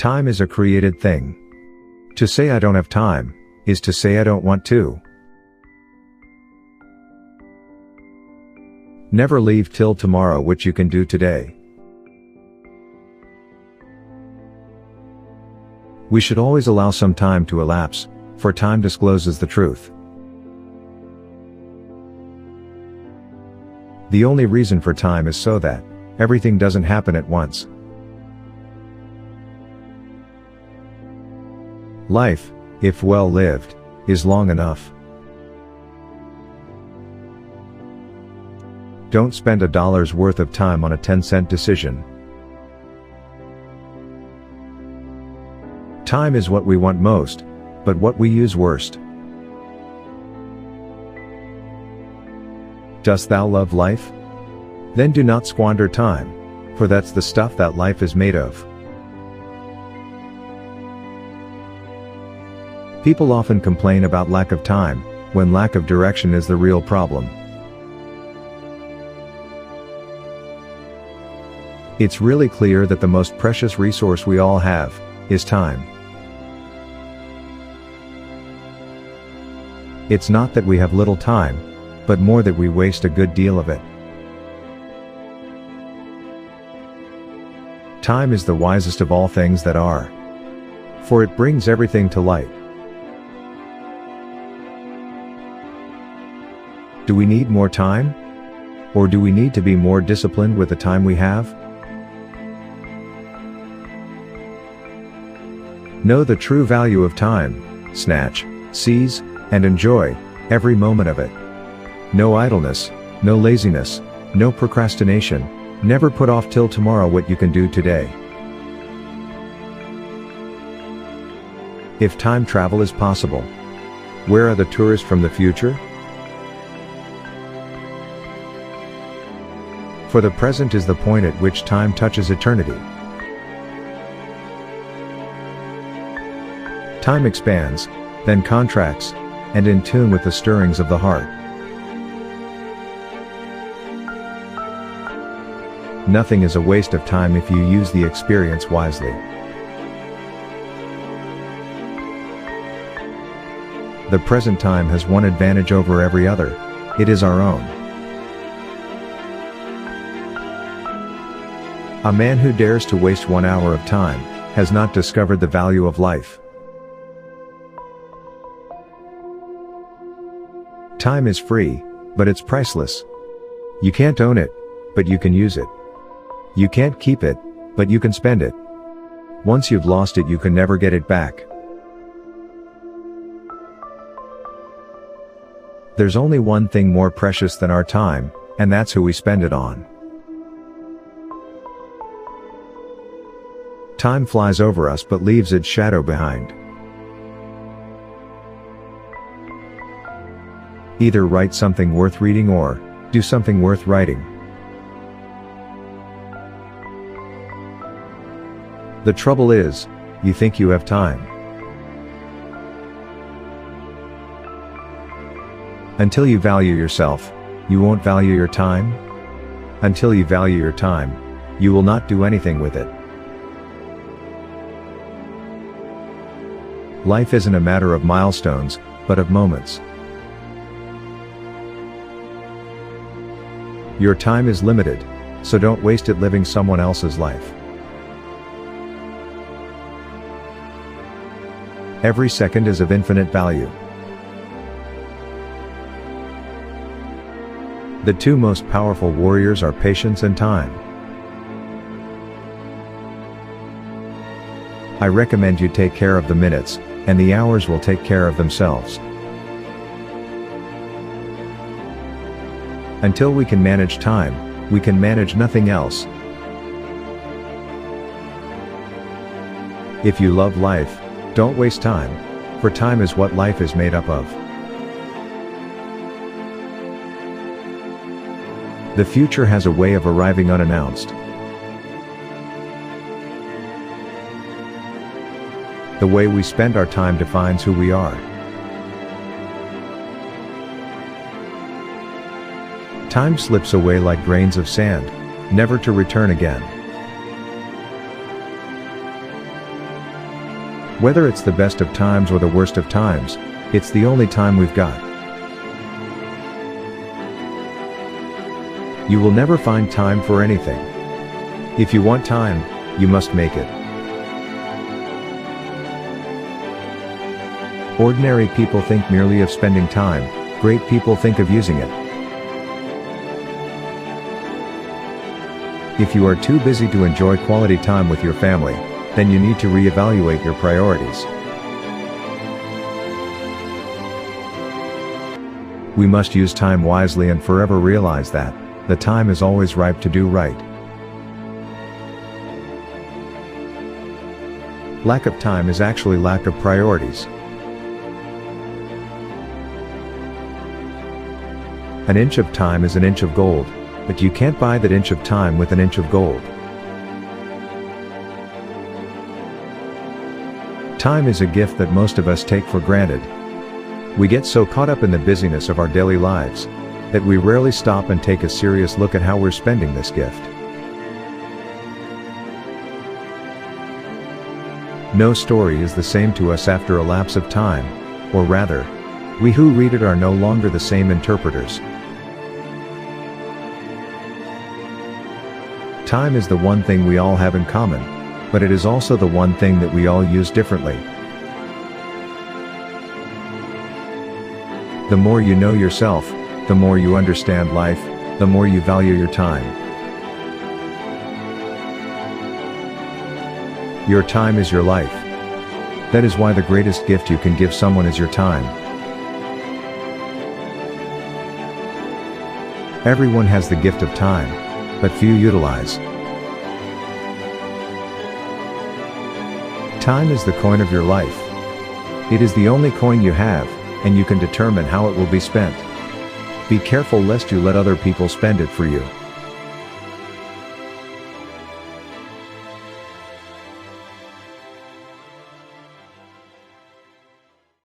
Time is a created thing. To say I don't have time, is to say I don't want to. Never leave till tomorrow what you can do today. We should always allow some time to elapse, for time discloses the truth. The only reason for time is so that everything doesn't happen at once. Life, if well lived, is long enough. Don't spend $1 worth of time on a 10-cent decision. Time is what we want most, but what we use worst. Dost thou love life? Then do not squander time, for that's the stuff that life is made of. People often complain about lack of time, when lack of direction is the real problem. It's really clear that the most precious resource we all have is time. It's not that we have little time, but more that we waste a good deal of it. Time is the wisest of all things that are, for it brings everything to light. Do we need more time? Or do we need to be more disciplined with the time we have? Know the true value of time, snatch, seize, and enjoy every moment of it. No idleness, no laziness, no procrastination, never put off till tomorrow what you can do today. If time travel is possible, where are the tourists from the future? For the present is the point at which time touches eternity. Time expands, then contracts, and in tune with the stirrings of the heart. Nothing is a waste of time if you use the experience wisely. The present time has one advantage over every other: it is our own. A man who dares to waste 1 hour of time has not discovered the value of life. Time is free, but it's priceless. You can't own it, but you can use it. You can't keep it, but you can spend it. Once you've lost it, you can never get it back. There's only one thing more precious than our time, and that's who we spend it on. Time flies over us but leaves its shadow behind. Either write something worth reading or do something worth writing. The trouble is, you think you have time. Until you value yourself, you won't value your time. Until you value your time, you will not do anything with it. Life isn't a matter of milestones, but of moments. Your time is limited, so don't waste it living someone else's life. Every second is of infinite value. The two most powerful warriors are patience and time. I recommend you take care of the minutes, and the hours will take care of themselves. Until we can manage time, we can manage nothing else. If you love life, don't waste time, for time is what life is made up of. The future has a way of arriving unannounced. The way we spend our time defines who we are. Time slips away like grains of sand, never to return again. Whether it's the best of times or the worst of times, it's the only time we've got. You will never find time for anything. If you want time, you must make it. Ordinary people think merely of spending time, great people think of using it. If you are too busy to enjoy quality time with your family, then you need to reevaluate your priorities. We must use time wisely and forever realize that the time is always ripe to do right. Lack of time is actually lack of priorities. An inch of time is an inch of gold, but you can't buy that inch of time with an inch of gold. Time is a gift that most of us take for granted. We get so caught up in the busyness of our daily lives that we rarely stop and take a serious look at how we're spending this gift. No story is the same to us after a lapse of time, or rather, we who read it are no longer the same interpreters. Time is the one thing we all have in common, but it is also the one thing that we all use differently. The more you know yourself, the more you understand life, the more you value your time. Your time is your life. That is why the greatest gift you can give someone is your time. Everyone has the gift of time, but few utilize. Time is the coin of your life. It is the only coin you have, and you can determine how it will be spent. Be careful lest you let other people spend it for you.